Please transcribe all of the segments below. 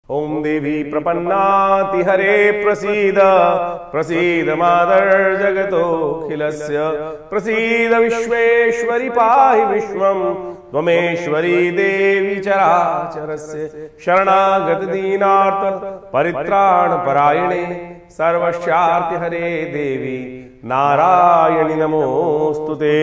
ओम देवी प्रपन्नाति हरे प्रसीद प्रसीद मादर जगतोऽखिलस्य प्रसीद विश्वेश्वरी पाहि विश्वं त्वमेश्वरी देवी चराचरस्य शरणागत दीनार्थ परित्राण परायणे सर्वस्यार्ति हरे देवी नारायणी नमोस्तुते।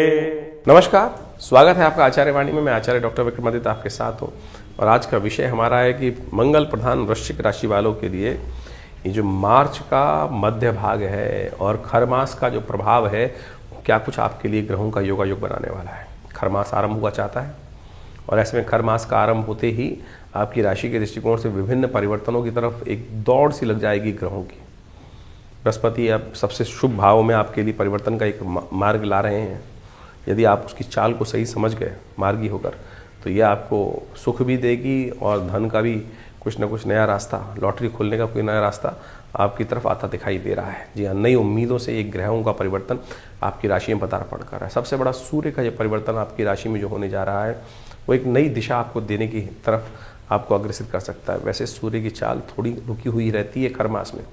नमस्कार, स्वागत है आपका आचार्य वाणी में। मैं आचार्य डॉक्टर विक्रमादित्य आपके साथ हूँ और आज का विषय हमारा है कि मंगल प्रधान वृश्चिक राशि वालों के लिए ये जो मार्च का मध्य भाग है और खर मास का जो प्रभाव है क्या कुछ आपके लिए ग्रहों का योगायोग बनाने वाला है। खर मास आरंभ हुआ चाहता है और ऐसे में खर मास का आरंभ होते ही आपकी राशि के दृष्टिकोण से विभिन्न परिवर्तनों की तरफ एक दौड़ सी लग जाएगी ग्रहों की। बृहस्पति अब सबसे शुभ भाव में आपके लिए परिवर्तन का एक मार्ग ला रहे हैं। यदि आप उसकी चाल को सही समझ गए मार्गी होकर तो यह आपको सुख भी देगी और धन का भी कुछ न कुछ नया रास्ता, लॉटरी खोलने का कोई नया रास्ता आपकी तरफ आता दिखाई दे रहा है। जी हाँ, नई उम्मीदों से एक ग्रहों का परिवर्तन आपकी राशि में पदार्पण कर रहा है। सबसे बड़ा सूर्य का यह परिवर्तन आपकी राशि में जो होने जा रहा है वो एक नई दिशा आपको देने की तरफ आपको अग्रसित कर सकता है। वैसे सूर्य की चाल थोड़ी रुकी हुई रहती है खर मास में,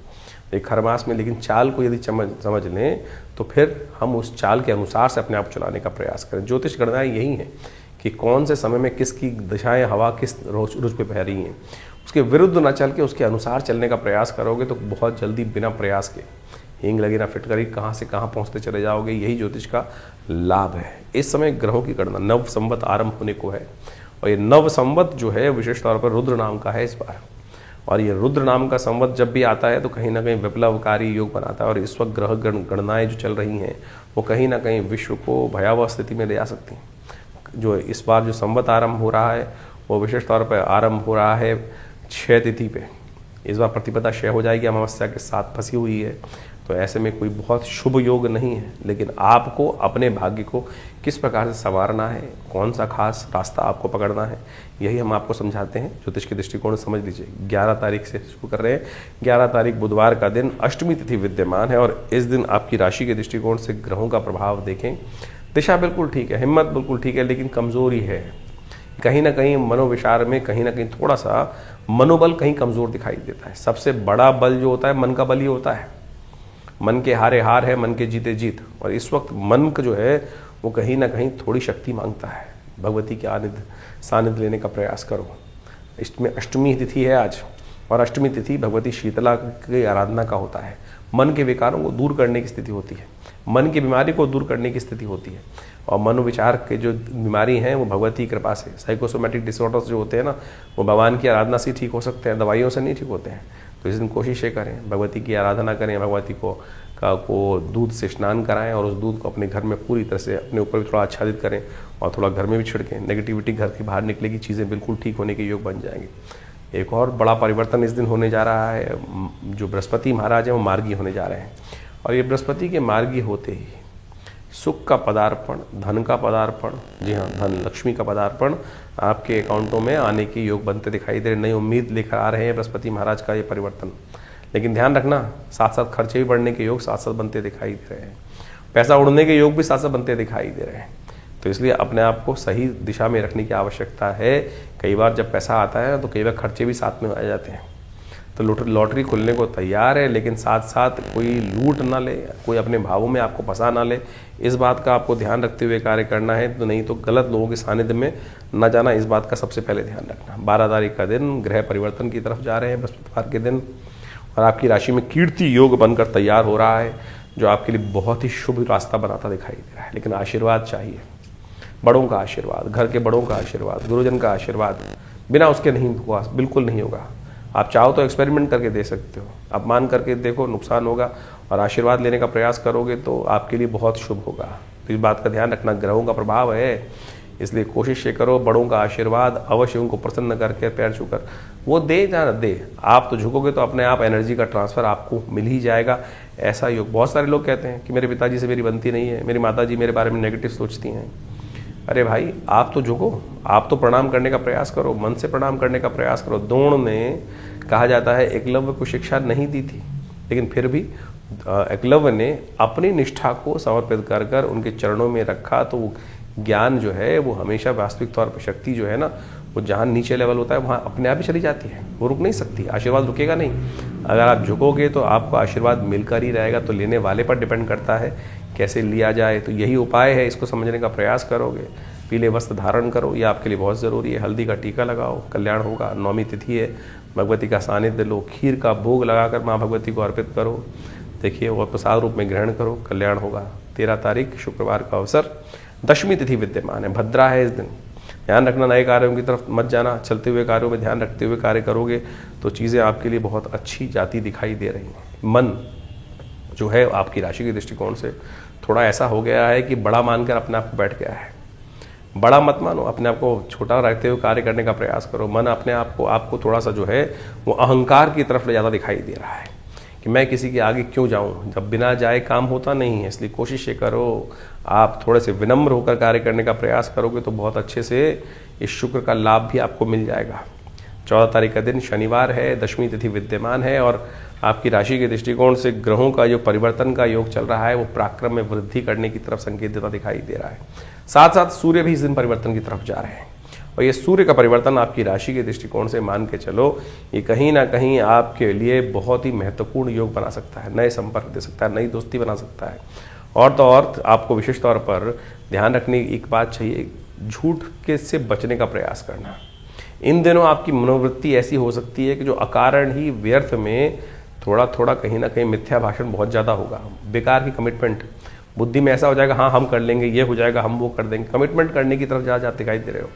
एक खर मास में, लेकिन चाल को यदि समझ लें तो फिर हम उस चाल के अनुसार से अपने आप चलाने का प्रयास करें। ज्योतिष गणनाएं यही हैं कि कौन से समय में किसकी दिशाएं हवा किस रुझ पे बह रही हैं, उसके विरुद्ध ना चल के उसके अनुसार चलने का प्रयास करोगे तो बहुत जल्दी बिना प्रयास के हींग लगी ना फिटकरी कहाँ से कहाँ पहुँचते चले जाओगे। यही ज्योतिष का लाभ है। इस समय ग्रहों की गणना नव संवत आरंभ होने को है और ये नव संवत जो है विशेष तौर पर रुद्र नाम का है इस बार। और ये रुद्र नाम का संवत जब भी आता है तो कहीं ना कहीं विप्लवकारी योग बनाता है और इस वक्त ग्रह गणनाएं जो चल रही हैं वो कहीं ना कहीं विश्व को भयावह स्थिति में ले जा सकती हैं। जो इस बार जो संवत आरंभ हो रहा है वो विशेष तौर पर आरंभ हो रहा है 6 तिथि पे। इस बार प्रतिपदा क्षय हो जाएगी, अमावस्या के साथ फंसी हुई है, तो ऐसे में कोई बहुत शुभ योग नहीं है। लेकिन आपको अपने भाग्य को किस प्रकार से संवारना है, कौन सा खास रास्ता आपको पकड़ना है, यही हम आपको समझाते हैं। ज्योतिष के दृष्टिकोण से समझ लीजिए। 11 तारीख से शुरू कर रहे हैं। 11 तारीख बुधवार का दिन अष्टमी तिथि विद्यमान है और इस दिन आपकी राशि के दृष्टिकोण से ग्रहों का प्रभाव देखें। दिशा बिल्कुल ठीक है, हिम्मत बिल्कुल ठीक है, लेकिन कमजोरी है। कहीं ना कहीं मनोविचार में कहीं ना कहीं थोड़ा सा मनोबल कहीं कमजोर दिखाई देता है। सबसे बड़ा बल जो होता है मन का बल ही होता है। मन के हारे हार है, मन के जीते जीत। और इस वक्त मन का जो है वो कहीं ना कहीं थोड़ी शक्ति मांगता है। भगवती के सानिध्य लेने का प्रयास करो। इसमें अष्टमी तिथि है आज और अष्टमी तिथि भगवती शीतला की आराधना का होता है। मन के विकारों को दूर करने की स्थिति होती है, मन की बीमारी को दूर करने की स्थिति होती है। और मनोविचार के जो बीमारी हैं वो भगवती की कृपा से, साइकोसोमेटिक डिसऑर्डर्स जो होते हैं ना वो भगवान की आराधना से ठीक हो सकते हैं, दवाइयों से नहीं ठीक होते हैं। तो इस दिन कोशिशें करें, भगवती की आराधना करें, भगवती को दूध से स्नान कराएं और उस दूध को अपने घर में पूरी तरह से अपने ऊपर भी थोड़ा आच्छादित करें और थोड़ा घर में भी छिड़कें। नेगेटिविटी घर की बाहर निकलेगी, चीज़ें बिल्कुल ठीक होने के योग बन जाएंगे। एक और बड़ा परिवर्तन इस दिन होने जा रहा है। जो बृहस्पति महाराज हैं वो मार्गी होने जा रहे हैं और ये बृहस्पति के मार्गी होते ही सुख का पदार्पण, धन का पदार्पण, जी हाँ धन लक्ष्मी का पदार्पण आपके अकाउंटों में आने के योग बनते दिखाई दे रहे। नई उम्मीद लेकर आ रहे हैं बृहस्पति महाराज का ये परिवर्तन। लेकिन ध्यान रखना, साथ साथ खर्चे भी बढ़ने के योग साथ साथ बनते दिखाई दे रहे हैं। पैसा उड़ने के योग भी साथ साथ बनते दिखाई दे रहे हैं। तो इसलिए अपने आप को सही दिशा में रखने की आवश्यकता है। कई बार जब पैसा आता है तो कई बार खर्चे भी साथ में आ जाते हैं। तो लॉटरी खुलने को तैयार है, लेकिन साथ साथ कोई लूट ना ले, कोई अपने भावों में आपको फंसा ना ले, इस बात का आपको ध्यान रखते हुए कार्य करना है। तो नहीं तो गलत लोगों के सानिध्य में न जाना, इस बात का सबसे पहले ध्यान रखना। 12 तारीख का दिन ग्रह परिवर्तन की तरफ जा रहे हैं बृहस्पतिवार के दिन और आपकी राशि में कीर्ति योग बनकर तैयार हो रहा है जो आपके लिए बहुत ही शुभ रास्ता बनाता दिखाई दे रहा है। लेकिन आशीर्वाद चाहिए, बड़ों का आशीर्वाद, घर के बड़ों का आशीर्वाद, गुरुजन का आशीर्वाद, बिना उसके नहीं हुआ, बिल्कुल नहीं होगा। आप चाहो तो एक्सपेरिमेंट करके दे सकते हो, अपमान करके देखो, नुकसान होगा, और आशीर्वाद लेने का प्रयास करोगे तो आपके लिए बहुत शुभ होगा। तो इस बात का ध्यान रखना, ग्रहों का प्रभाव है, इसलिए कोशिश ये करो बड़ों का आशीर्वाद अवश्य उनको प्रसन्न करके पैर छूकर वो दे जाना दे। आप तो झुकोगे तो अपने आप एनर्जी का ट्रांसफर आपको मिल ही जाएगा। ऐसा योग बहुत सारे लोग कहते हैं कि मेरे पिताजी से मेरी बनती नहीं है, मेरी माताजी मेरे बारे में नेगेटिव सोचती हैं। अरे भाई, आप तो झुको, आप तो प्रणाम करने का प्रयास करो, मन से प्रणाम करने का प्रयास करो। द्रोण ने, कहा जाता है, एकलव्य को शिक्षा नहीं दी थी, लेकिन फिर भी एकलव्य ने अपनी निष्ठा को समर्पित कर कर उनके चरणों में रखा। तो ज्ञान जो है वो हमेशा वास्तविक तौर पर, शक्ति जो है ना वो जहाँ नीचे लेवल होता है वहाँ अपने आप ही चली जाती है, वो रुक नहीं सकती, आशीर्वाद रुकेगा नहीं। अगर आप झुकोगे तो आपको आशीर्वाद मिलकर ही रहेगा। तो लेने वाले पर डिपेंड करता है कैसे लिया जाए। तो यही उपाय है, इसको समझने का प्रयास करोगे। पीले वस्त्र धारण करो, ये आपके लिए बहुत ज़रूरी है। हल्दी का टीका लगाओ, कल्याण होगा। नौमी तिथि है, भगवती का सानिध्य लो, खीर का भोग लगाकर माँ भगवती को अर्पित करो, देखिए वह प्रसाद रूप में ग्रहण करो, कल्याण होगा। 13 तारीख शुक्रवार का अवसर, दशमी तिथि विद्यमान है, भद्रा है इस दिन। ध्यान रखना, नए कार्यों की तरफ मत जाना, चलते हुए कार्यों में ध्यान रखते हुए कार्य करोगे तो चीज़ें आपके लिए बहुत अच्छी जाती दिखाई दे रही हैं। मन जो है आपकी राशि के दृष्टिकोण से थोड़ा ऐसा हो गया है कि बड़ा मानकर अपने आप को बैठ गया है। बड़ा मत मानो, अपने आप को छोटा रखते हुए कार्य करने का प्रयास करो। मन अपने आप को आपको थोड़ा सा जो है वो अहंकार की तरफ ले ज़्यादा दिखाई दे रहा है कि मैं किसी के आगे क्यों जाऊं, जब बिना जाए काम होता नहीं है। इसलिए कोशिश ये करो, आप थोड़े से विनम्र होकर कार्य करने का प्रयास करोगे तो बहुत अच्छे से इस शुक्र का लाभ भी आपको मिल जाएगा। 14 तारीख का दिन शनिवार है, दशमी तिथि विद्यमान है और आपकी राशि के दृष्टिकोण से ग्रहों का जो परिवर्तन का योग चल रहा है वो पराक्रम में वृद्धि करने की तरफ संकेत देता दिखाई दे रहा है। साथ साथ सूर्य भी इस दिन परिवर्तन की तरफ जा रहे हैं और ये सूर्य का परिवर्तन आपकी राशि के दृष्टिकोण से मान के चलो, ये कहीं ना कहीं आपके लिए बहुत ही महत्वपूर्ण योग बना सकता है, नए संपर्क दे सकता है, नई दोस्ती बना सकता है। और तो और आपको विशेष तौर पर ध्यान रखने की एक बात चाहिए, झूठ के से बचने का प्रयास करना। इन दिनों आपकी मनोवृत्ति ऐसी हो सकती है कि जो अकारण ही व्यर्थ में थोड़ा थोड़ा कहीं ना कहीं मिथ्या भाषण बहुत ज़्यादा होगा, बेकार की कमिटमेंट बुद्धि में ऐसा हो जाएगा, हाँ हम कर लेंगे, ये हो जाएगा, हम वो कर देंगे, कमिटमेंट करने की तरफ जा दिखाई दे रहे हो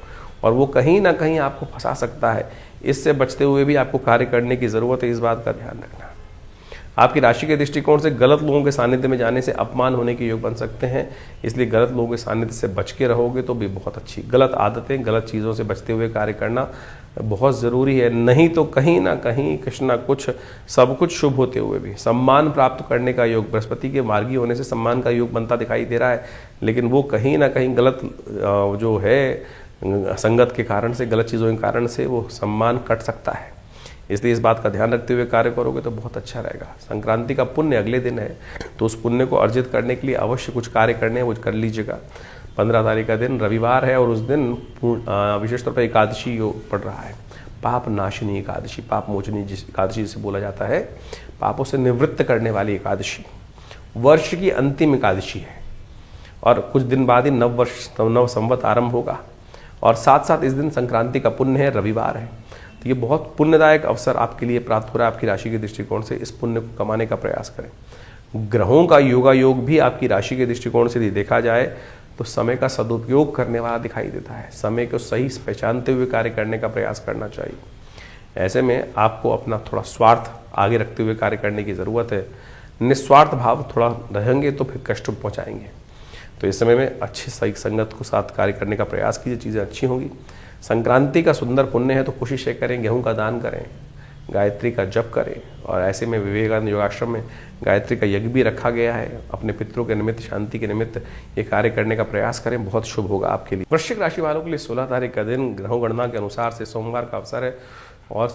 और वो कहीं ना कहीं आपको फंसा सकता है। इससे बचते हुए भी आपको कार्य करने की ज़रूरत है, इस बात का ध्यान रखना। आपकी राशि के दृष्टिकोण से गलत लोगों के सानिध्य में जाने से अपमान होने के योग बन सकते हैं, इसलिए गलत लोगों के सानिध्य से बच के रहोगे तो भी बहुत अच्छी। गलत आदतें, गलत चीज़ों से बचते हुए कार्य करना बहुत ज़रूरी है, नहीं तो कहीं ना कहीं कुछ ना कुछ सब कुछ शुभ होते हुए भी सम्मान प्राप्त करने का योग, बृहस्पति के मार्गी होने से सम्मान का योग बनता दिखाई दे रहा है, लेकिन वो कहीं ना कहीं गलत जो है संगत के कारण से, गलत चीज़ों के कारण से वो सम्मान कट सकता है। इसलिए इस बात का ध्यान रखते हुए कार्य करोगे तो बहुत अच्छा रहेगा। संक्रांति का पुण्य अगले दिन है, तो उस पुण्य को अर्जित करने के लिए अवश्य कुछ कार्य करने हैं, वो कर लीजिएगा। 15 तारीख का दिन रविवार है और उस दिन विशेष तौर पर एकादशी योग पड़ रहा है, पाप नाशिनी एकादशी, पाप मोचनी जिस एकादशी जिसे बोला जाता है, पापों से निवृत्त करने वाली एकादशी, वर्ष की अंतिम एकादशी है और कुछ दिन बाद ही नव संवत आरंभ होगा और साथ साथ इस दिन संक्रांति का पुण्य है, रविवार है। तो ये बहुत पुण्यदायक अवसर आपके लिए प्राप्त हो रहा है। आपकी राशि के दृष्टिकोण से इस पुण्य को कमाने का प्रयास करें। ग्रहों का योगायोग भी आपकी राशि के दृष्टिकोण से यदि देखा जाए तो समय का सदुपयोग करने वाला दिखाई देता है। समय को सही पहचानते हुए कार्य करने का प्रयास करना चाहिए। ऐसे में आपको अपना थोड़ा स्वार्थ आगे रखते हुए कार्य करने की ज़रूरत है। निस्वार्थ भाव थोड़ा रहेंगे तो फिर कष्ट पहुँचाएंगे। तो इस समय में अच्छे सही संगत को साथ कार्य करने का प्रयास कीजिए, चीज़ें अच्छी होंगी। संक्रांति का सुंदर पुण्य है तो कोशिश ये करें, गेहूं का दान करें, गायत्री का जप करें और ऐसे में विवेकानंद योगाश्रम में गायत्री का यज्ञ भी रखा गया है। अपने पितरों के निमित्त, शांति के निमित्त ये कार्य करने का प्रयास करें, बहुत शुभ होगा आपके लिए। वृश्चिक राशि वालों के लिए 16 तारीख का दिन ग्रहों गणना के अनुसार से सोमवार का अवसर है और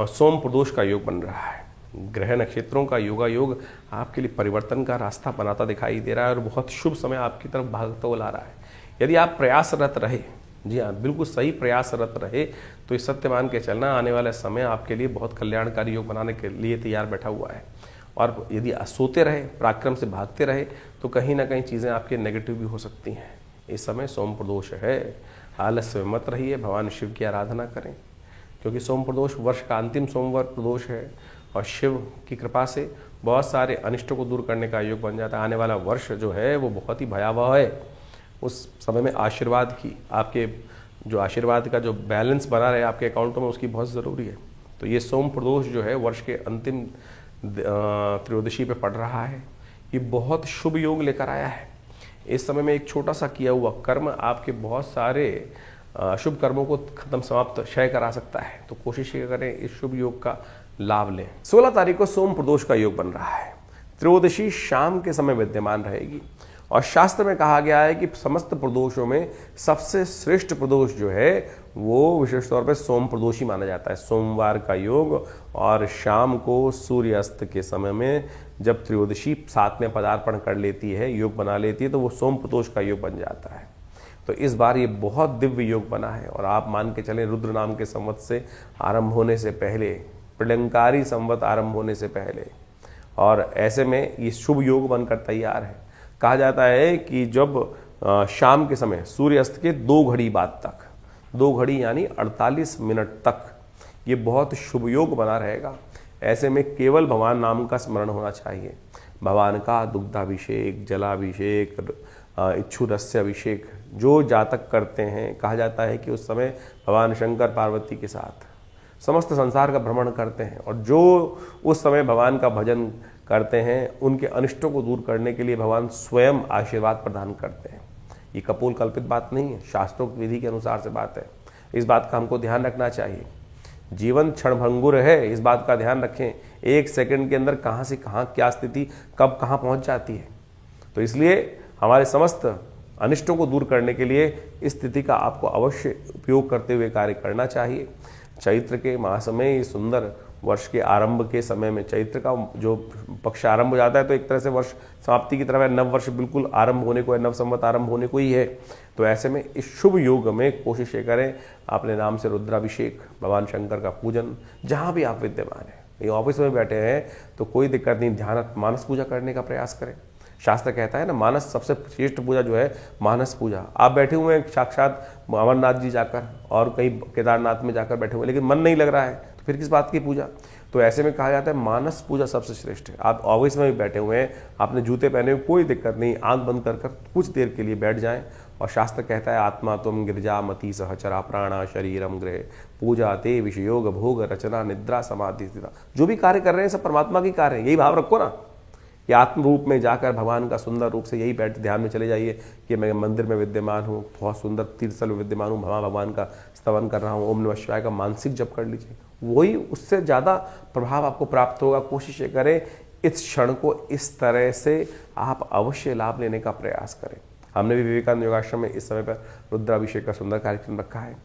सोम प्रदोष का योग बन रहा है। ग्रह नक्षत्रों का योगायोग आपके लिए परिवर्तन का रास्ता बनाता दिखाई दे रहा है और बहुत शुभ समय आपकी तरफ भागता हुआ ला रहा है। यदि आप प्रयासरत रहे, जी हाँ बिल्कुल सही प्रयासरत रहे, तो इस सत्य मान के चलना आने वाला समय आपके लिए बहुत कल्याणकारी योग बनाने के लिए तैयार बैठा हुआ है। और यदि सोते रहे, पराक्रम से भागते रहे, तो कहीं ना कहीं चीज़ें आपके नेगेटिव भी हो सकती हैं। इस समय सोम प्रदोष है, आलस्य में मत रहिए, भगवान शिव की आराधना करें, क्योंकि सोम प्रदोष वर्ष का अंतिम सोमवार प्रदोष है और शिव की कृपा से बहुत सारे अनिष्टों को दूर करने का योग बन जाता है। आने वाला वर्ष जो है वो बहुत ही भयावह है। उस समय में आशीर्वाद की, आपके जो आशीर्वाद का जो बैलेंस बना रहे आपके अकाउंटों में, उसकी बहुत ज़रूरी है। तो ये सोम प्रदोष जो है वर्ष के अंतिम त्रयोदशी पे पड़ रहा है, ये बहुत शुभ योग लेकर आया है। इस समय में एक छोटा सा किया हुआ कर्म आपके बहुत सारे शुभ कर्मों को खत्म, समाप्त, क्षय करा सकता है। तो कोशिश ये करें इस शुभ योग का लाभ लें। 16 तारीख को सोम प्रदोष का योग बन रहा है, त्रयोदशी शाम के समय विद्यमान रहेगी और शास्त्र में कहा गया है कि समस्त प्रदोषों में सबसे श्रेष्ठ प्रदोष जो है वो विशेष तौर पर सोम प्रदोष ही माना जाता है। सोमवार का योग और शाम को सूर्यास्त के समय में जब त्रयोदशी साथ में पदार्पण कर लेती है, योग बना लेती है, तो वो सोम प्रदोष का योग बन जाता है। तो इस बार ये बहुत दिव्य योग बना है और आप मान के चलें रुद्र नाम के संवत से आरंभ होने से पहले, प्रलंकारी संवत आरंभ होने से पहले, और ऐसे में ये शुभ योग बनकर तैयार है। कहा जाता है कि जब शाम के समय सूर्यास्त के 2 घड़ी बाद तक, 2 घड़ी यानी 48 मिनट तक ये बहुत शुभ योग बना रहेगा। ऐसे में केवल भगवान नाम का स्मरण होना चाहिए। भगवान का दुग्धाभिषेक, जलाभिषेक, इच्छुरस्य अभिषेक जो जातक करते हैं, कहा जाता है कि उस समय भगवान शंकर पार्वती के साथ समस्त संसार का भ्रमण करते हैं, और जो उस समय भगवान का भजन करते हैं उनके अनिष्टों को दूर करने के लिए भगवान स्वयं आशीर्वाद प्रदान करते हैं। ये कपोल कल्पित बात नहीं है, शास्त्रों की विधि के अनुसार से बात है। इस बात का हमको ध्यान रखना चाहिए। जीवन क्षणभंगुर है, इस बात का ध्यान रखें। 1 सेकंड के अंदर कहाँ से कहाँ क्या स्थिति कब कहाँ पहुँच जाती है। तो इसलिए हमारे समस्त अनिष्टों को दूर करने के लिए इस स्थिति का आपको अवश्य उपयोग करते हुए कार्य करना चाहिए। चैत्र के मास में, ये सुंदर वर्ष के आरंभ के समय में, चैत्र का जो पक्ष आरंभ हो जाता है तो एक तरह से वर्ष समाप्ति की तरफ है, नव वर्ष बिल्कुल आरंभ होने को है, नव संवत आरंभ होने को ही है। तो ऐसे में इस शुभ योग में कोशिश ये करें अपने नाम से रुद्राभिषेक, भगवान शंकर का पूजन, जहाँ भी आप विद्यमान हैं। ये ऑफिस में बैठे हैं तो कोई दिक्कत नहीं, ध्यान मानस पूजा करने का प्रयास करें। शास्त्र कहता है ना, मानस सबसे श्रेष्ठ पूजा जो है मानस पूजा। आप बैठे हुए हैं साक्षात अमरनाथ जी जाकर और कहीं केदारनाथ में जाकर बैठे हुए, लेकिन मन नहीं लग रहा है, तो फिर किस बात की पूजा। तो ऐसे में कहा जाता है मानस पूजा सबसे श्रेष्ठ है। आप ऑफिस में भी बैठे हुए हैं, आपने जूते पहने हुए, कोई दिक्कत नहीं, आंख बंद कर कुछ देर के लिए बैठ जाएं। और शास्त्र कहता है आत्मा तुम गिरजा मति सहचरा प्राणा शरीरम गृह पूजा ते विषयोग भोग रचना निद्रा समाधि स्थिता। जो भी कार्य कर रहे हैं सब परमात्मा की कार्य है, यही भाव रखो ना कि आत्म रूप में जाकर भगवान का सुंदर रूप से यही बैठ ध्यान में चले जाइए कि मैं मंदिर में विद्यमान हूँ, बहुत सुंदर तीर्थस्थल में विद्यमान हूँ, भगवान का स्तवन कर रहा हूँ, ओम नमः शिवाय का मानसिक जप कर लीजिए, वही उससे ज़्यादा प्रभाव आपको प्राप्त होगा। कोशिश करें इस क्षण को इस तरह से आप अवश्य लाभ लेने का प्रयास करें। हमने भी विवेकानंद योगाश्रम में इस समय पर रुद्राभिषेक का सुंदर कार्यक्रम रखा है।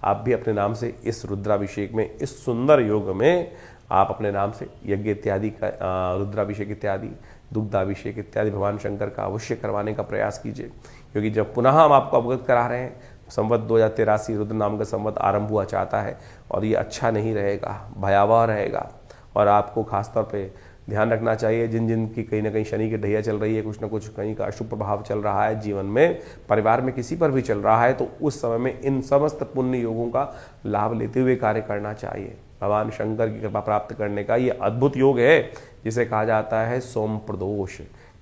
आप भी अपने नाम से इस रुद्राभिषेक में, इस सुंदर योग में आप अपने नाम से यज्ञ इत्यादि का, रुद्राभिषेक इत्यादि, दुग्धाभिषेक इत्यादि भगवान शंकर का अवश्य करवाने का प्रयास कीजिए। क्योंकि जब पुनः हम आपको अवगत करा रहे हैं, संवत 2083 रुद्र नाम का संवत आरंभ हुआ चाहता है और ये अच्छा नहीं रहेगा, भयावह रहेगा। और आपको खासतौर पे ध्यान रखना चाहिए, जिन जिन की कहीं ना कहीं शनि की ढैया चल रही है, कुछ ना कुछ कहीं का अशुभ प्रभाव चल रहा है जीवन में, परिवार में किसी पर भी चल रहा है, तो उस समय में इन समस्त पुण्य योगों का लाभ लेते हुए कार्य करना चाहिए। भगवान शंकर की कृपा प्राप्त करने का ये अद्भुत योग है जिसे कहा जाता है सोम प्रदोष।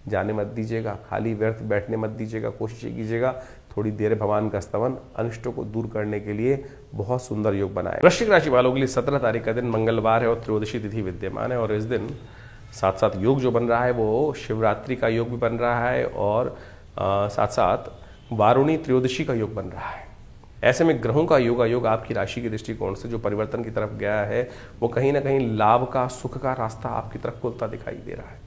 जाने मत दीजिएगा, खाली व्यर्थ बैठने मत दीजिएगा, कोशिश कीजिएगा थोड़ी देर भगवान का स्तवन अनिष्टों को दूर करने के लिए बहुत सुंदर योग बनाए। वृश्चिक राशि वालों के लिए 17 तारीख का दिन मंगलवार है और त्रयोदशी तिथि विद्यमान है। और इस दिन साथ साथ योग जो बन रहा है वो शिवरात्रि का योग भी बन रहा है और साथ साथ वारुणी त्रयोदशी का योग बन रहा है। ऐसे में ग्रहों का योग आपकी राशि के दृष्टिकोण से जो परिवर्तन की तरफ गया है वो कहीं ना कहीं लाभ का, सुख का रास्ता आपकी तरफ खुलता दिखाई दे रहा है।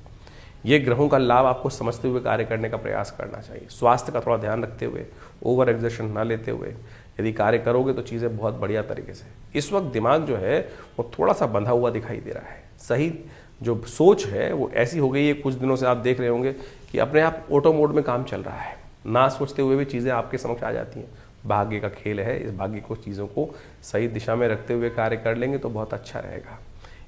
ये ग्रहों का लाभ आपको समझते हुए कार्य करने का प्रयास करना चाहिए। स्वास्थ्य का थोड़ा ध्यान रखते हुए, ओवर एक्सर्शन ना लेते हुए यदि कार्य करोगे तो चीज़ें बहुत बढ़िया तरीके से। इस वक्त दिमाग जो है वो थोड़ा सा बंधा हुआ दिखाई दे रहा है। सही जो सोच है वो ऐसी हो गई है, कुछ दिनों से आप देख रहे होंगे कि अपने आप ऑटो मोड में काम चल रहा है, ना सोचते हुए भी चीज़ें आपके समक्ष आ जाती हैं। भाग्य का खेल है, इस भाग्य को चीज़ों को सही दिशा में रखते हुए कार्य कर लेंगे तो बहुत अच्छा रहेगा।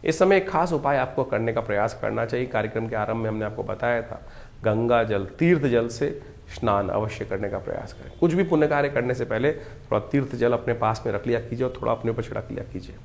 इस समय एक खास उपाय आपको करने का प्रयास करना चाहिए। कार्यक्रम के आरंभ में हमने आपको बताया था, गंगा जल, तीर्थ जल से स्नान अवश्य करने का प्रयास करें। कुछ भी पुण्य कार्य करने से पहले थोड़ा तीर्थ जल अपने पास में रख लिया कीजिए और थोड़ा अपने ऊपर छिड़क लिया कीजिए।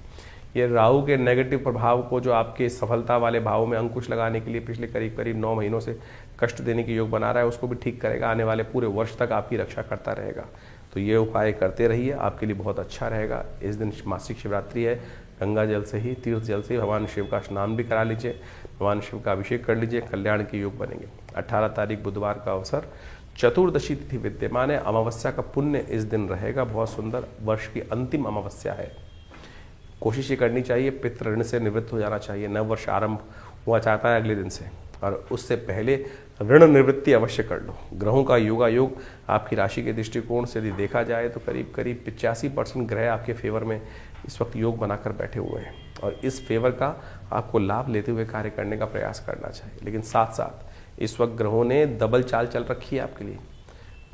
ये राहु के नेगेटिव प्रभाव को, जो आपके सफलता वाले भावों में अंकुश लगाने के लिए पिछले करीब करीब 9 महीनों से कष्ट देने के योग बना रहा है, उसको भी ठीक करेगा। आने वाले पूरे वर्ष तक आपकी रक्षा करता रहेगा। तो ये उपाय करते रहिए, आपके लिए बहुत अच्छा रहेगा। इस दिन मासिक शिवरात्रि है, गंगा जल से ही, तीर्थ जल से ही भगवान शिव का स्नान भी करा लीजिए, भगवान शिव का अभिषेक कर लीजिए, कल्याण के योग बनेंगे। 18 तारीख बुधवार का अवसर, चतुर्दशी तिथि विद्यमान है, अमावस्या का पुण्य इस दिन रहेगा, बहुत सुंदर। वर्ष की अंतिम अमावस्या है। कोशिश ये करनी चाहिए पितृ ऋण से निवृत्त हो जाना चाहिए। नव वर्ष आरंभ हुआ चाहता है अगले दिन से, और उससे पहले ऋण निवृत्ति अवश्य कर लो। ग्रहों का योग आपकी राशि के दृष्टिकोण से यदि देखा जाए तो करीब करीब 85% ग्रह आपके फेवर में इस वक्त योग बनाकर बैठे हुए हैं, और इस फेवर का आपको लाभ लेते हुए कार्य करने का प्रयास करना चाहिए। लेकिन साथ साथ इस वक्त ग्रहों ने डबल चाल चल रखी है आपके लिए।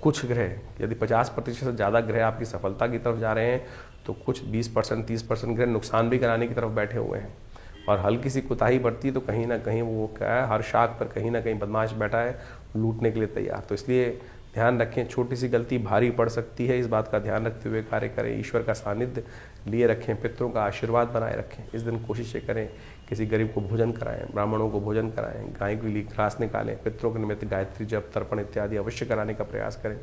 कुछ ग्रह, यदि 50% से ज़्यादा ग्रह आपकी सफलता की तरफ जा रहे हैं तो कुछ 20% 30% ग्रह नुकसान भी कराने की तरफ बैठे हुए हैं। और हल्की सी कुताही बढ़ती है तो कहीं ना कहीं वो क्या है, हर शाख पर कहीं ना कहीं बदमाश बैठा है लूटने के लिए तैयार। तो इसलिए ध्यान रखें, छोटी सी गलती भारी पड़ सकती है, इस बात का ध्यान रखते हुए कार्य करें। ईश्वर का सानिध्य लिए रखें, पितरों का आशीर्वाद बनाए रखें। इस दिन कोशिश करें किसी गरीब को भोजन कराएं, ब्राह्मणों को भोजन कराएं, गाय के लिए घास निकालें, पितरों के निमित्त गायत्री जप तर्पण इत्यादि अवश्य कराने का प्रयास करें।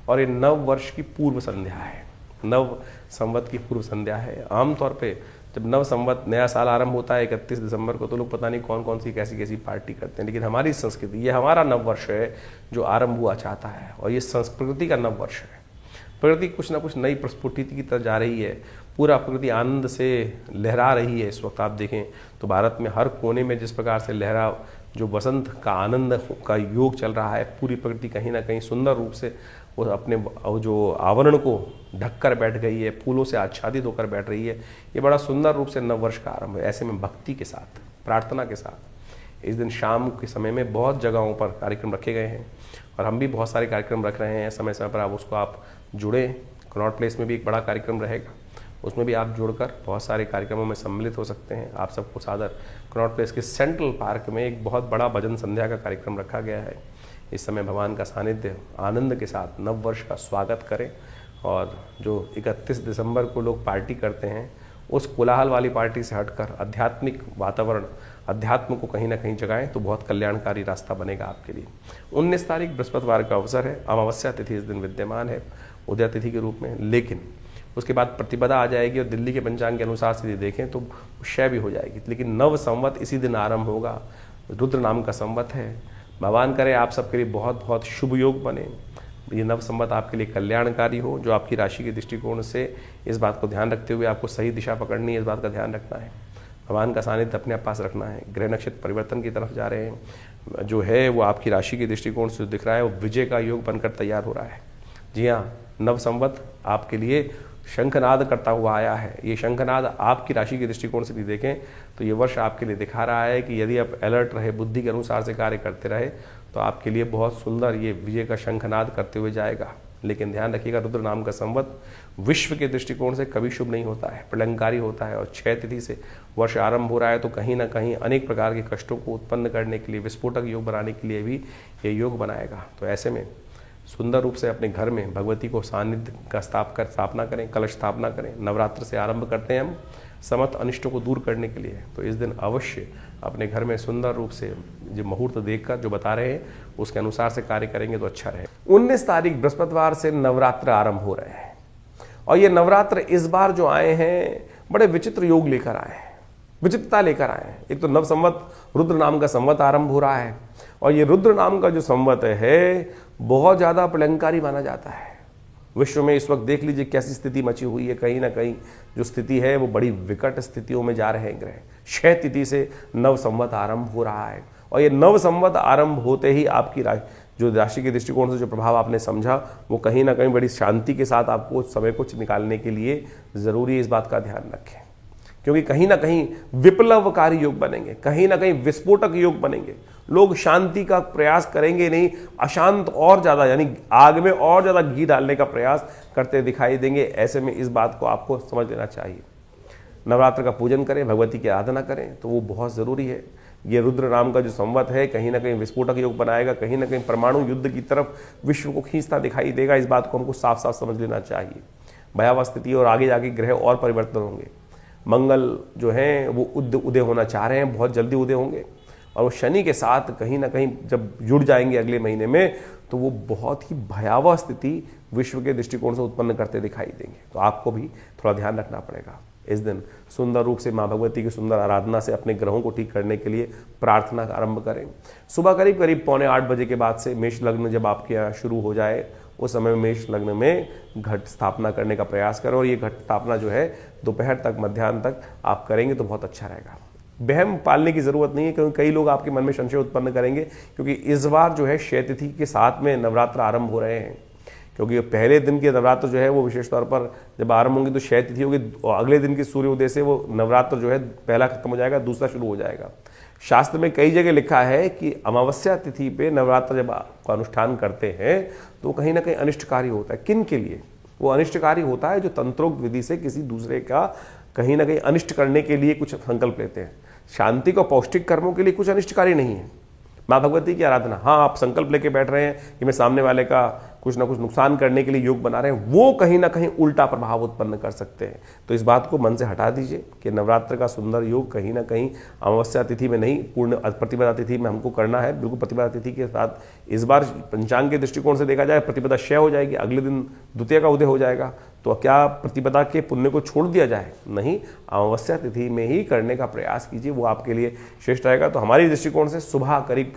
और ये नव वर्ष की पूर्व संध्या है, नव संवत की पूर्व संध्या है। आमतौर पे जब नव संवत नया साल आरंभ होता है 31 दिसंबर को, तो लोग पता नहीं कौन कौन सी कैसी कैसी पार्टी करते हैं, लेकिन हमारी संस्कृति, ये हमारा नव वर्ष है जो आरंभ हुआ चाहता है, और ये संस्कृति का नव वर्ष है। प्रकृति कुछ ना कुछ नई प्रस्फुटित की तरफ जा रही है, पूरा प्रकृति आनंद से लहरा रही है। इस वक्त आप देखें तो भारत में हर कोने में जिस प्रकार से लहरा जो वसंत का आनंद का योग चल रहा है, पूरी प्रकृति कहीं ना कहीं सुंदर रूप से वो अपने जो आवरण को ढककर बैठ गई है, फूलों से आच्छादित होकर बैठ रही है। ये बड़ा सुंदर रूप से नववर्ष का आरंभ है। ऐसे में भक्ति के साथ, प्रार्थना के साथ इस दिन शाम के समय में बहुत जगहों पर कार्यक्रम रखे गए हैं, और हम भी बहुत सारे कार्यक्रम रख रहे हैं। समय समय पर आप जुड़ें। कनॉट प्लेस में भी एक बड़ा कार्यक्रम रहेगा, उसमें भी आप जुड़कर बहुत सारे कार्यक्रमों में सम्मिलित हो सकते हैं। आप सबको सादर कनॉट प्लेस के सेंट्रल पार्क में एक बहुत बड़ा भजन संध्या का कार्यक्रम रखा गया है। इस समय भगवान का सानिध्य आनंद के साथ नव वर्ष का स्वागत करें, और जो 31 दिसंबर को लोग पार्टी करते हैं उस कोलाहल वाली पार्टी से हटकर आध्यात्मिक वातावरण, अध्यात्म को कहीं ना कहीं जगाएं तो बहुत कल्याणकारी रास्ता बनेगा आपके लिए। 19 तारीख बृहस्पतिवार का अवसर है, अमावस्या तिथि इस दिन विद्यमान है उदय तिथि के रूप में, लेकिन उसके बाद प्रतिपदा आ जाएगी, और दिल्ली के पंचांग के अनुसार से देखें तो क्षय भी हो जाएगी। लेकिन नव संवत इसी दिन आरंभ होगा, रुद्र नाम का संवत है। भगवान करे आप सबके लिए बहुत बहुत शुभ योग बने, ये नव संवत आपके लिए कल्याणकारी हो। जो आपकी राशि के दृष्टिकोण से इस बात को ध्यान रखते हुए आपको सही दिशा पकड़नी है, इस बात का ध्यान रखना है। भगवान का सानिध्य अपने पास रखना है। ग्रह नक्षत्र परिवर्तन की तरफ जा रहे हैं, जो है वो आपकी राशि के दृष्टिकोण से दिख रहा है वो विजय का योग बनकर तैयार हो रहा है। जी हाँ, नव संवत आपके लिए शंखनाद करता हुआ आया है। ये शंखनाद आपकी राशि के दृष्टिकोण से भी देखें तो ये वर्ष आपके लिए दिखा रहा है कि यदि आप अलर्ट रहे, बुद्धि के अनुसार से कार्य करते रहे, तो आपके लिए बहुत सुंदर ये विजय का शंखनाद करते हुए जाएगा। लेकिन ध्यान रखिएगा, रुद्र नाम का संवत विश्व के दृष्टिकोण से कभी शुभ नहीं होता है, प्रलंकारी होता है, और 6 तिथि से वर्ष आरंभ हो रहा है, तो कहीं ना कहीं अनेक प्रकार के कष्टों को उत्पन्न करने के लिए, विस्फोटक योग बनाने के लिए भी ये योग बनाएगा। तो ऐसे में सुंदर रूप से अपने घर में भगवती को सानिध्य का स्थापना करें, कलश स्थापना करें। नवरात्र से आरंभ करते हैं हम समस्त अनिष्टों को दूर करने के लिए, तो इस दिन अवश्य अपने घर में सुंदर रूप से जो मुहूर्त देखकर जो बता रहे हैं उसके अनुसार से कार्य करेंगे तो अच्छा रहे। 19 तारीख बृहस्पतिवार से नवरात्र आरंभ हो रहे हैं, और ये नवरात्र इस बार जो आए हैं बड़े विचित्र योग लेकर आए हैं, विचित्रता लेकर आए हैं। एक तो नव संवत रुद्र नाम का संवत आरंभ हो रहा है, और ये रुद्र नाम का जो संवत है बहुत ज़्यादा प्रलंकारी माना जाता है। विश्व में इस वक्त देख लीजिए कैसी स्थिति मची हुई है, कहीं ना कहीं जो स्थिति है वो बड़ी विकट स्थितियों में जा रहे हैं ग्रह। 6 तिथि से नव संवत आरंभ हो रहा है, और ये नव संवत आरंभ होते ही आपकी जो राशि के दृष्टिकोण से जो प्रभाव आपने समझा वो कहीं ना कहीं बड़ी शांति के साथ आपको समय कुछ निकालने के लिए ज़रूरी है। इस बात का ध्यान रखें, क्योंकि कहीं ना कहीं विप्लवकारी योग बनेंगे, कहीं ना कहीं विस्फोटक योग बनेंगे। लोग शांति का प्रयास करेंगे नहीं, अशांत और ज़्यादा, यानी आग में और ज़्यादा घी डालने का प्रयास करते दिखाई देंगे। ऐसे में इस बात को आपको समझ लेना चाहिए। नवरात्र का पूजन करें, भगवती की आराधना करें, तो वो बहुत ज़रूरी है। ये रुद्र नाम का जो संवत है कहीं ना कहीं विस्फोटक योग बनाएगा, कहीं ना कहीं परमाणु युद्ध की तरफ विश्व को खींचता दिखाई देगा। इस बात को हमको साफ साफ समझ लेना चाहिए। भयावह स्थिति और आगे जाके ग्रह और परिवर्तन होंगे। मंगल जो है वो उदय होना चाह रहे हैं, बहुत जल्दी उदय होंगे, और वो शनि के साथ कहीं ना कहीं जब जुड़ जाएंगे अगले महीने में, तो वो बहुत ही भयावह स्थिति विश्व के दृष्टिकोण से उत्पन्न करते दिखाई देंगे। तो आपको भी थोड़ा ध्यान रखना पड़ेगा। इस दिन सुंदर रूप से माँ भगवती की सुंदर आराधना से अपने ग्रहों को ठीक करने के लिए प्रार्थना आरंभ करें। सुबह करीब करीब 7:45 बजे के बाद से मेष लग्न जब आपके यहाँ शुरू हो जाए, उस समय में मेष लग्न में घट स्थापना करने का प्रयास करो, और ये घट स्थापना जो है दोपहर तक, मध्याह्न तक आप करेंगे तो बहुत अच्छा रहेगा। वहम पालने की जरूरत नहीं है, क्योंकि कई लोग आपके मन में संशय उत्पन्न करेंगे, क्योंकि इस बार जो है क्षय तिथि के साथ में नवरात्र आरंभ हो रहे हैं। क्योंकि पहले दिन के नवरात्र जो है वो विशेष तौर पर जब आरंभ होंगी तो क्षय तिथि होगी, और अगले दिन के सूर्योदय से वो नवरात्र जो है पहला खत्म हो जाएगा, दूसरा शुरू हो जाएगा। शास्त्र में कई जगह लिखा है कि अमावस्या तिथि पे नवरात्र जब आप अनुष्ठान करते हैं तो कहीं ना कहीं अनिष्टकारी होता है। किन के लिए वो अनिष्टकारी होता है? जो तंत्रोक्त विधि से किसी दूसरे का कहीं ना कहीं अनिष्ट करने के लिए कुछ संकल्प लेते हैं। शांति और पौष्टिक कर्मों के लिए कुछ अनिष्टकारी नहीं है। माँ भगवती की आराधना, हाँ आप संकल्प लेके बैठ रहे हैं कि मैं सामने वाले का कुछ ना कुछ नुकसान करने के लिए योग बना रहे हैं, वो कहीं ना कहीं उल्टा प्रभाव उत्पन्न कर सकते हैं। तो इस बात को मन से हटा दीजिए कि नवरात्र का सुंदर योग कहीं ना कहीं अमावस्या तिथि में नहीं, पूर्ण प्रतिपदा तिथि में हमको करना है। बिल्कुल प्रतिपदा तिथि के साथ इस बार पंचांग के दृष्टिकोण से देखा जाए प्रतिपदा क्षय हो जाएगी, अगले दिन द्वितीय का उदय हो जाएगा। तो क्या प्रतिपदा के पुण्य को छोड़ दिया जाए? नहीं, अमावस्या तिथि में ही करने का प्रयास कीजिए, वो आपके लिए श्रेष्ठ रहेगा। तो हमारी दृष्टिकोण से सुबह करीब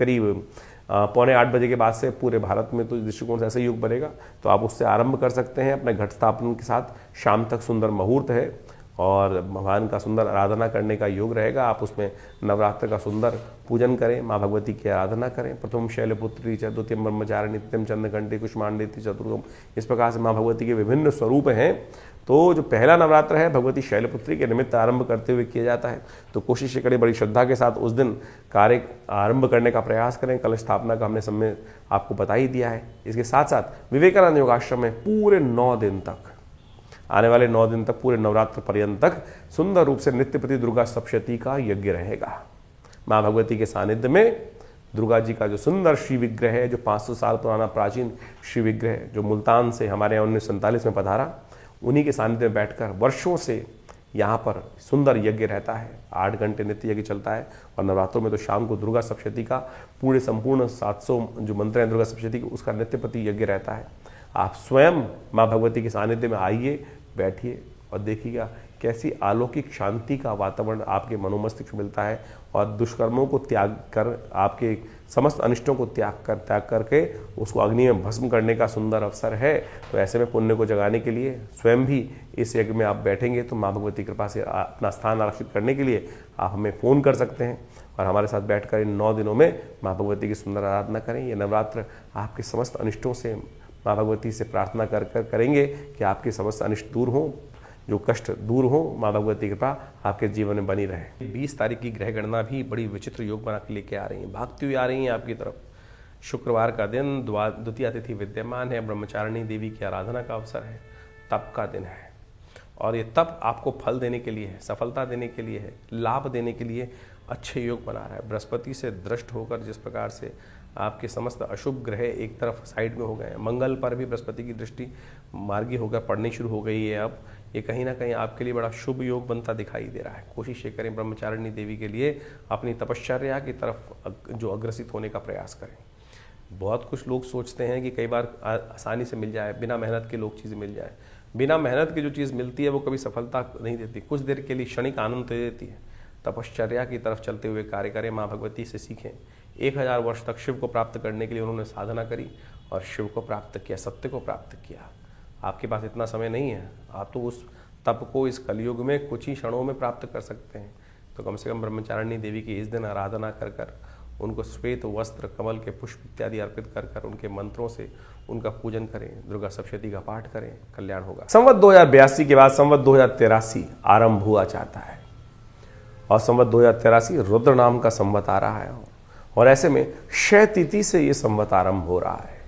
7:45 बजे के बाद से पूरे भारत में तो दृष्टिकोण से ऐसा योग बनेगा, तो आप उससे आरंभ कर सकते हैं अपने घट स्थापन के साथ। शाम तक सुंदर मुहूर्त है और भगवान का सुंदर आराधना करने का योग रहेगा। आप उसमें नवरात्र का सुंदर पूजन करें, माँ भगवती की आराधना करें। प्रथम शैलपुत्री च, द्वितीयम ब्रह्मचारिणी, तृतीयम चंद्रघंटी कुष्मांडेति, चतुर्थम, इस प्रकार से माँ भगवती के विभिन्न स्वरूप हैं। तो जो पहला नवरात्र है भगवती शैलपुत्री के निमित्त आरंभ करते हुए किया जाता है। तो कोशिश करें बड़ी श्रद्धा के साथ उस दिन कार्य आरंभ करने का प्रयास करें। कलश स्थापना का हमने समय आपको बता ही दिया है। इसके साथ साथ विवेकानंद योगाश्रम में पूरे 9 दिन तक, आने वाले 9 दिन तक, पूरे नवरात्र पर्यंत तक सुंदर रूप से नित्य प्रति दुर्गा सप्तशती का यज्ञ रहेगा। माँ भगवती के सानिध्य में दुर्गा जी का जो सुंदर श्री विग्रह है, जो 500 साल पुराना प्राचीन श्री विग्रह है, जो मुल्तान से हमारे यहाँ 1947 में पधारा, उन्हीं के सानिध्य में बैठकर वर्षों से यहाँ पर सुंदर यज्ञ रहता है। 8 घंटे नित्य यज्ञ चलता है। और नवरात्रों में तो शाम को दुर्गा सप्तशती का पूरे संपूर्ण 700 जो मंत्र हैं दुर्गा सप्तशती के, उसका नित्य प्रति यज्ञ रहता है। आप स्वयं माँ भगवती के सानिध्य में आइए, बैठिए और देखिएगा कैसी अलौकिक शांति का वातावरण आपके मनोमस्तिष्क मिलता है। और दुष्कर्मों को त्याग कर, आपके समस्त अनिष्टों को त्याग करके उसको अग्नि में भस्म करने का सुंदर अवसर है। तो ऐसे में पुण्य को जगाने के लिए स्वयं भी इस यज्ञ में आप बैठेंगे तो माँ भगवती कृपा से अपना स्थान आरक्षित करने के लिए आप हमें फ़ोन कर सकते हैं और हमारे साथ बैठकर इन 9 दिनों में माँ भगवती की सुंदर आराधना करें। ये नवरात्र आपके समस्त अनिष्टों से माँ भगवती से प्रार्थना कर करेंगे कि आपके समस्त अनिष्ट दूर हों, जो कष्ट दूर हो। माँ भगवती की कृपा आपके जीवन में बनी रहे। 20 तारीख की ग्रह गणना भी बड़ी विचित्र योग बना के लेके आ रही है, भागती हुई आ रही हैं आपकी तरफ। शुक्रवार का दिन, द्वितीय तिथि विद्यमान है, ब्रह्मचारिणी देवी की आराधना का अवसर है, तप का दिन है। और ये तप आपको फल देने के लिए है, सफलता देने के लिए है, लाभ देने के लिए अच्छे योग बना रहा है। बृहस्पति से दृष्ट होकर जिस प्रकार से आपके समस्त अशुभ ग्रह एक तरफ साइड में हो गए हैं, मंगल पर भी बृहस्पति की दृष्टि मार्गी होकर पड़नी शुरू हो गई है। अब ये कहीं ना कहीं आपके लिए बड़ा शुभ योग बनता दिखाई दे रहा है। कोशिश ये करें ब्रह्मचारिणी देवी के लिए अपनी तपश्चर्या की तरफ जो अग्रसित होने का प्रयास करें। बहुत कुछ लोग सोचते हैं कि कई बार आसानी से मिल जाए, बिना मेहनत के लोग चीज़ें मिल जाए। बिना मेहनत की जो चीज़ मिलती है वो कभी सफलता नहीं देती, कुछ देर के लिए क्षणिक आनंद दे देती है। तपश्चर्या की तरफ चलते हुए कार्य करें, माँ भगवती से सीखें। 1000 वर्ष तक शिव को प्राप्त करने के लिए उन्होंने साधना करी और शिव को प्राप्त किया, सत्य को प्राप्त किया। आपके पास इतना समय नहीं है, आप तो उस तप को इस कलयुग में कुछ ही क्षणों में प्राप्त कर सकते हैं। तो कम से कम ब्रह्मचारिणी देवी की इस दिन आराधना कर कर, उनको श्वेत वस्त्र, कमल के पुष्प इत्यादि अर्पित कर कर, उनके मंत्रों से उनका पूजन करें, दुर्गा सप्तशती का पाठ करें, कल्याण होगा। संवत 2082 के बाद संवत 2083 आरंभ हुआ चाहता है और संवत 2083 रुद्र नाम का संवत आ रहा है। और ऐसे में क्षय तिथि से ये संवत आरंभ हो रहा है।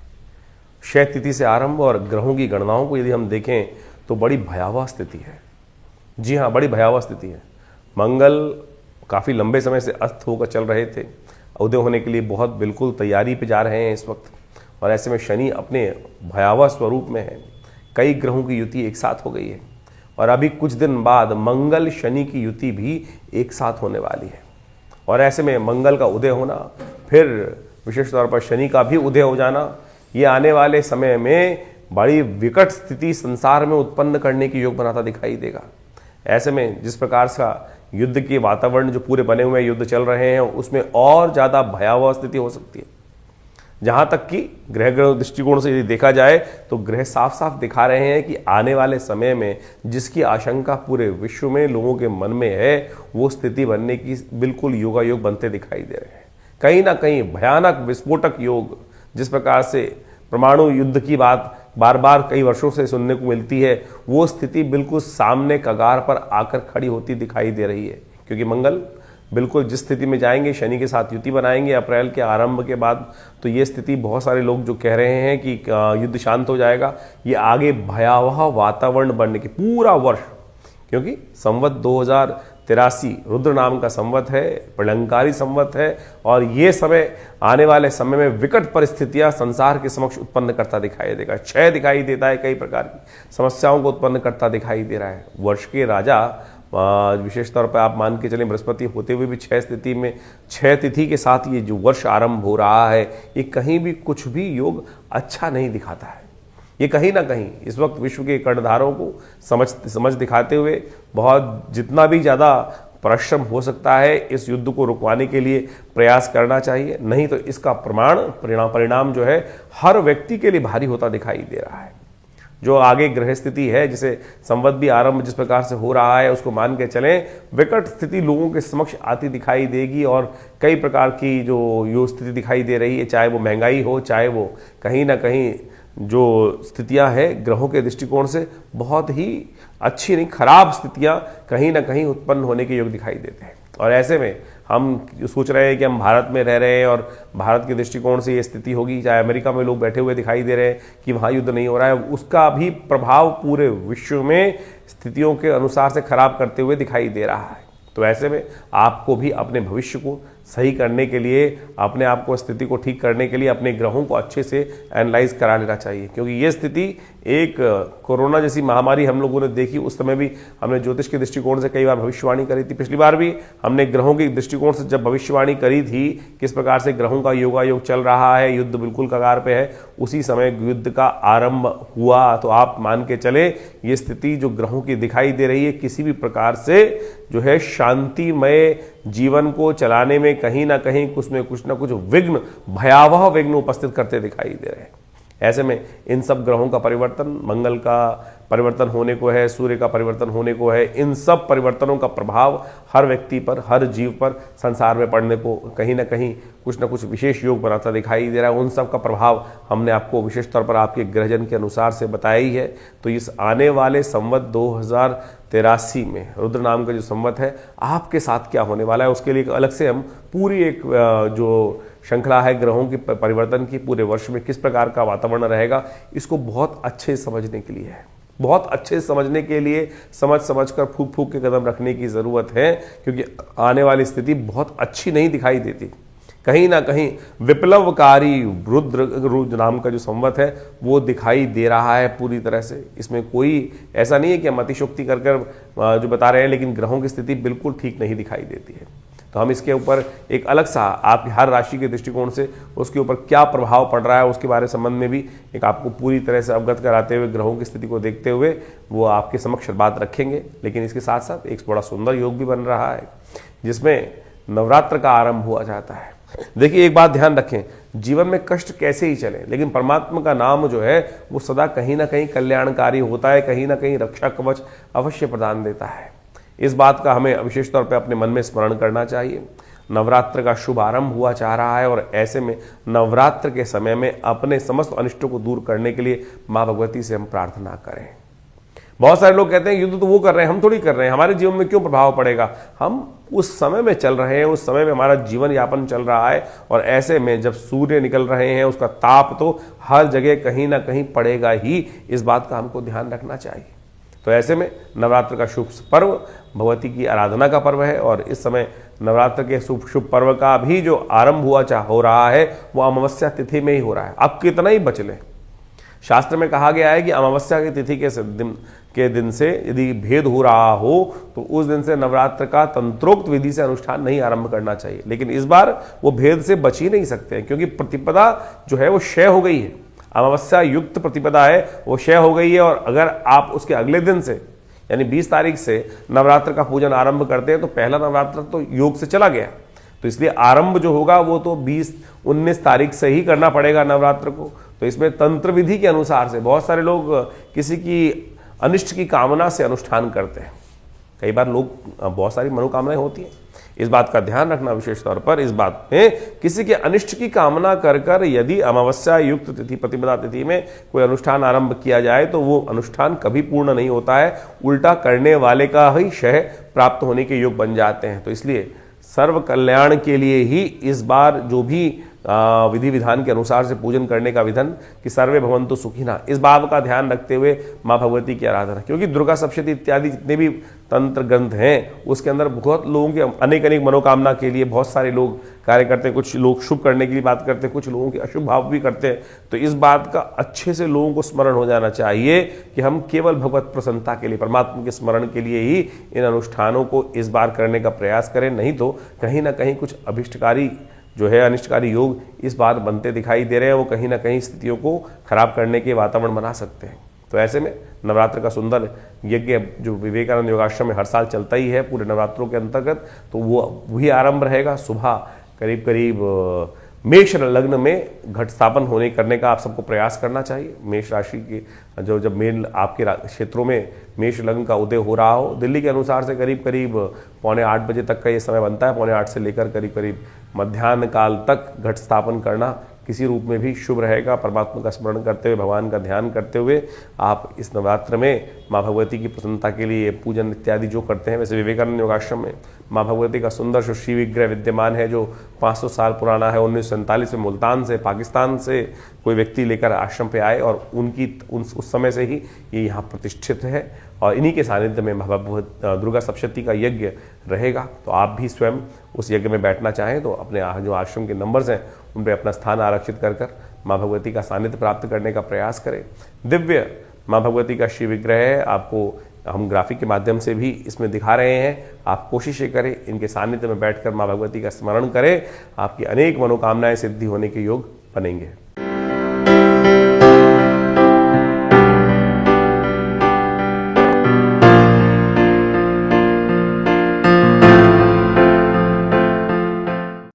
क्षय तिथि से आरंभ और ग्रहों की गणनाओं को यदि हम देखें तो बड़ी भयावह स्थिति है। जी हाँ, बड़ी भयावह स्थिति है। मंगल काफ़ी लंबे समय से अस्त होकर चल रहे थे, उदय होने के लिए बहुत बिल्कुल तैयारी पे जा रहे हैं इस वक्त। और ऐसे में शनि अपने भयावह स्वरूप में है। कई ग्रहों की युति एक साथ हो गई है और अभी कुछ दिन बाद मंगल शनि की युति भी एक साथ होने वाली है। और ऐसे में मंगल का उदय होना, फिर विशेष तौर पर शनि का भी उदय हो जाना, ये आने वाले समय में बड़ी विकट स्थिति संसार में उत्पन्न करने की योग बनाता दिखाई देगा। ऐसे में जिस प्रकार से युद्ध के वातावरण जो पूरे बने हुए युद्ध चल रहे हैं, उसमें और ज़्यादा भयावह स्थिति हो सकती है। जहाँ तक कि ग्रह दृष्टिकोण से यदि देखा जाए तो ग्रह साफ साफ दिखा रहे हैं कि आने वाले समय में जिसकी आशंका पूरे विश्व में लोगों के मन में है, वो स्थिति बनने की बिल्कुल योगायोग बनते दिखाई दे रहे हैं। कहीं ना कहीं भयानक विस्फोटक योग, जिस प्रकार से परमाणु युद्ध की बात बार बार कई वर्षों से सुनने को मिलती है, वो स्थिति बिल्कुल सामने कगार पर आकर खड़ी होती दिखाई दे रही है। क्योंकि मंगल बिल्कुल जिस स्थिति में जाएंगे, शनि के साथ युति बनाएंगे अप्रैल के आरंभ के बाद, तो ये स्थिति बहुत सारे लोग जो कह रहे हैं कि युद्ध शांत हो जाएगा, ये आगे भयावह वातावरण बनने की पूरा वर्ष, क्योंकि संवत 2083 रुद्र नाम का संवत है, प्रलंकारी संवत है, और ये समय आने वाले समय में विकट परिस्थितियां संसार के समक्ष उत्पन्न करता दिखाई देगा। क्षय दिखाई देता है, कई प्रकार की समस्याओं को उत्पन्न करता दिखाई दे रहा है। वर्ष के राजा विशेष तौर पर आप मान के चलें बृहस्पति होते हुए भी 6 स्थिति में 6 तिथि के साथ ये जो वर्ष आरंभ हो रहा है, ये कहीं भी कुछ भी योग अच्छा नहीं दिखाता है। ये कहीं ना कहीं इस वक्त विश्व के कर्णधारों को समझ दिखाते हुए बहुत जितना भी ज़्यादा परिश्रम हो सकता है इस युद्ध को रुकवाने के लिए प्रयास करना चाहिए, नहीं तो इसका परिणाम जो है हर व्यक्ति के लिए भारी होता दिखाई दे रहा है। जो आगे ग्रह स्थिति है, जिसे संवत भी आरंभ जिस प्रकार से हो रहा है, उसको मान के चलें विकट स्थिति लोगों के समक्ष आती दिखाई देगी, और कई प्रकार की जो स्थिति दिखाई दे रही है, चाहे वो महंगाई हो, चाहे वो कहीं ना कहीं जो स्थितियां हैं ग्रहों के दृष्टिकोण से बहुत ही अच्छी नहीं, खराब स्थितियां कहीं ना कहीं उत्पन्न होने के योग दिखाई देते हैं। और ऐसे में हम सोच रहे हैं कि हम भारत में रह रहे हैं और भारत के दृष्टिकोण से ये स्थिति होगी, चाहे अमेरिका में लोग बैठे हुए दिखाई दे रहे हैं कि वहाँ युद्ध नहीं हो रहा है, उसका भी प्रभाव पूरे विश्व में स्थितियों के अनुसार से खराब करते हुए दिखाई दे रहा है। तो ऐसे में आपको भी अपने भविष्य को सही करने के लिए, अपने आप को स्थिति को ठीक करने के लिए अपने ग्रहों को अच्छे से एनालाइज करा लेना चाहिए। क्योंकि ये स्थिति एक कोरोना जैसी महामारी हम लोगों ने देखी, उस समय भी हमने ज्योतिष के दृष्टिकोण से कई बार भविष्यवाणी करी थी। पिछली बार भी हमने ग्रहों के दृष्टिकोण से जब भविष्यवाणी करी थी, किस प्रकार से ग्रहों का योगायोग चल रहा है, युद्ध बिल्कुल कगार पे है, उसी समय युद्ध का आरंभ हुआ। तो आप मान के चले ये स्थिति जो ग्रहों की दिखाई दे रही है, किसी भी प्रकार से जो है शांतिमय जीवन को चलाने में कहीं ना कहीं कुछ ना कुछ विघ्न, भयावह विघ्न उपस्थित करते दिखाई दे रहे हैं। ऐसे में इन सब ग्रहों का परिवर्तन, मंगल का परिवर्तन होने को है, सूर्य का परिवर्तन होने को है, इन सब परिवर्तनों का प्रभाव हर व्यक्ति पर, हर जीव पर संसार में पड़ने को कहीं ना कहीं कुछ ना कुछ विशेष योग बनाता दिखाई दे रहा है। उन सब का प्रभाव हमने आपको विशेष तौर पर आपके ग्रहजन के अनुसार से बताया ही है। तो इस आने वाले संवत 2083 में रुद्र नाम का जो संवत है, आपके साथ क्या होने वाला है, उसके लिए अलग से हम पूरी एक जो श्रृंखला है ग्रहों की परिवर्तन की, पूरे वर्ष में किस प्रकार का वातावरण रहेगा, इसको बहुत अच्छे समझने के लिए है। बहुत अच्छे समझने के लिए समझ कर फूक के कदम रखने की ज़रूरत है, क्योंकि आने वाली स्थिति बहुत अच्छी नहीं दिखाई देती। कहीं ना कहीं विप्लवकारी रुद्र नाम का जो संवत है वो दिखाई दे रहा है पूरी तरह से। इसमें कोई ऐसा नहीं है कि हम अतिशोक्ति कर जो बता रहे हैं, लेकिन ग्रहों की स्थिति बिल्कुल ठीक नहीं दिखाई देती है। तो हम इसके ऊपर एक अलग सा आपकी हर राशि के दृष्टिकोण से उसके ऊपर क्या प्रभाव पड़ रहा है उसके बारे संबंध में भी एक आपको पूरी तरह से अवगत कराते हुए, ग्रहों की स्थिति को देखते हुए वो आपके समक्ष बात रखेंगे। लेकिन इसके साथ साथ एक बड़ा सुंदर योग भी बन रहा है, जिसमें नवरात्र का आरंभ हुआ जाता है। देखिए, एक बात ध्यान रखें, जीवन में कष्ट कैसे ही चले, लेकिन परमात्मा का नाम जो है वो सदा कहीं ना कहीं कल्याणकारी होता है, कहीं ना कहीं रक्षा कवच अवश्य प्रदान देता है। इस बात का हमें विशेष तौर पे अपने मन में स्मरण करना चाहिए। नवरात्र का शुभ आरंभ हुआ चाह रहा है, और ऐसे में नवरात्र के समय में अपने समस्त अनिष्टों को दूर करने के लिए माँ भगवती से हम प्रार्थना करें। बहुत सारे लोग कहते हैं युद्ध तो वो कर रहे हैं, हम थोड़ी कर रहे हैं, हमारे जीवन में क्यों प्रभाव पड़ेगा। हम उस समय में चल रहे हैं, उस समय में हमारा जीवन यापन चल रहा है, और ऐसे में जब सूर्य निकल रहे हैं उसका ताप तो हर जगह कहीं ना कहीं पड़ेगा ही। इस बात का हमको ध्यान रखना चाहिए। तो ऐसे में नवरात्र का शुभ पर्व भगवती की आराधना का पर्व है, और इस समय नवरात्र के शुभ पर्व का भी जो आरंभ हो रहा है वो अमावस्या तिथि में ही हो रहा है। अब कितना ही बच ले, शास्त्र में कहा गया है कि अमावस्या की तिथि के दिन से यदि भेद हो रहा हो तो उस दिन से नवरात्र का तंत्रोक्त विधि से अनुष्ठान नहीं आरंभ करना चाहिए। लेकिन इस बार वो भेद से बच ही नहीं सकते, क्योंकि प्रतिपदा जो है वो क्षय हो गई है। अमावस्या युक्त प्रतिपदा है वो क्षय हो गई है, और अगर आप उसके अगले दिन से यानी 20 तारीख से नवरात्र का पूजन आरंभ करते हैं तो पहला नवरात्र तो योग से चला गया। तो इसलिए आरंभ जो होगा वो तो 20-19 तारीख से ही करना पड़ेगा नवरात्र को। तो इसमें तंत्र विधि के अनुसार से बहुत सारे लोग किसी की अनिष्ट की कामना से अनुष्ठान करते हैं। कई बार लोग बहुत सारी मनोकामनाएं होती हैं, इस बात का ध्यान रखना विशेष तौर पर। इस बात में किसी के अनिष्ट की कामना कर कर यदि अमावस्या युक्त तिथि प्रतिपदा तिथि में कोई अनुष्ठान आरंभ किया जाए तो वो अनुष्ठान कभी पूर्ण नहीं होता है, उल्टा करने वाले का ही क्षय प्राप्त होने के योग बन जाते हैं। तो इसलिए सर्व कल्याण के लिए ही इस बार जो भी विधि विधान के अनुसार से पूजन करने का विधान कि सर्वे भवन्तु सुखिनः, इस भाव का ध्यान रखते हुए माँ भगवती की आराधना, क्योंकि दुर्गा सप्तशती इत्यादि जितने भी तंत्र ग्रंथ हैं उसके अंदर बहुत लोगों के अनेक अनेक मनोकामना के लिए बहुत सारे लोग कार्य करते हैं। कुछ लोग शुभ करने के लिए बात करते हैं, कुछ लोगों के अशुभ भाव भी करते हैं। तो इस बात का अच्छे से लोगों को स्मरण हो जाना चाहिए कि हम केवल भगवत प्रसन्नता के लिए, परमात्मा के स्मरण के लिए ही इन अनुष्ठानों को इस बार करने का प्रयास करें, नहीं तो कहीं ना कहीं कुछ अभिष्टकारी जो है अनिष्टकारी योग इस बार बनते दिखाई दे रहे हैं, वो कहीं ना कहीं स्थितियों को खराब करने के वातावरण बना सकते हैं। तो ऐसे में नवरात्र का सुंदर यज्ञ जो विवेकानंद योगाश्रम में हर साल चलता ही है पूरे नवरात्रों के अंतर्गत, तो वो वही आरंभ रहेगा। सुबह करीब करीब मेष लग्न में घट स्थापन होने करने का आप सबको प्रयास करना चाहिए। मेष राशि के जो जब मेल आपके क्षेत्रों में मेष लग्न का उदय हो रहा हो, दिल्ली के अनुसार से करीब करीब 7:45 बजे तक का ये समय बनता है। 7:45 से लेकर करीब करीब मध्याह्न काल तक घट स्थापन करना किसी रूप में भी शुभ रहेगा। परमात्मा का स्मरण करते हुए, भगवान का ध्यान करते हुए आप इस नवरात्र में माँ भगवती की प्रसन्नता के लिए पूजन इत्यादि जो करते हैं। वैसे विवेकानंद योगाश्रम में माँ भगवती का सुंदर जो श्री विग्रह विद्यमान है जो 500 साल पुराना है। 1947 में मुल्तान से, पाकिस्तान से कोई व्यक्ति लेकर आश्रम पे आए और उस समय से ही ये यहाँ प्रतिष्ठित है और इन्हीं के सानिध्य में दुर्गा सप्तशती का यज्ञ रहेगा। तो आप भी स्वयं उस यज्ञ में बैठना चाहें तो अपने जो आश्रम के नंबर्स हैं उन पर अपना स्थान आरक्षित कर माँ भगवती का सानिध्य प्राप्त करने का प्रयास करें। दिव्य माँ भगवती का श्री विग्रह है, आपको हम ग्राफिक के माध्यम से भी इसमें दिखा रहे हैं। आप कोशिश करें इनके सानिध्य में बैठकर माँ भगवती का स्मरण करें, आपकी अनेक मनोकामनाएं सिद्धि होने के योग बनेंगे।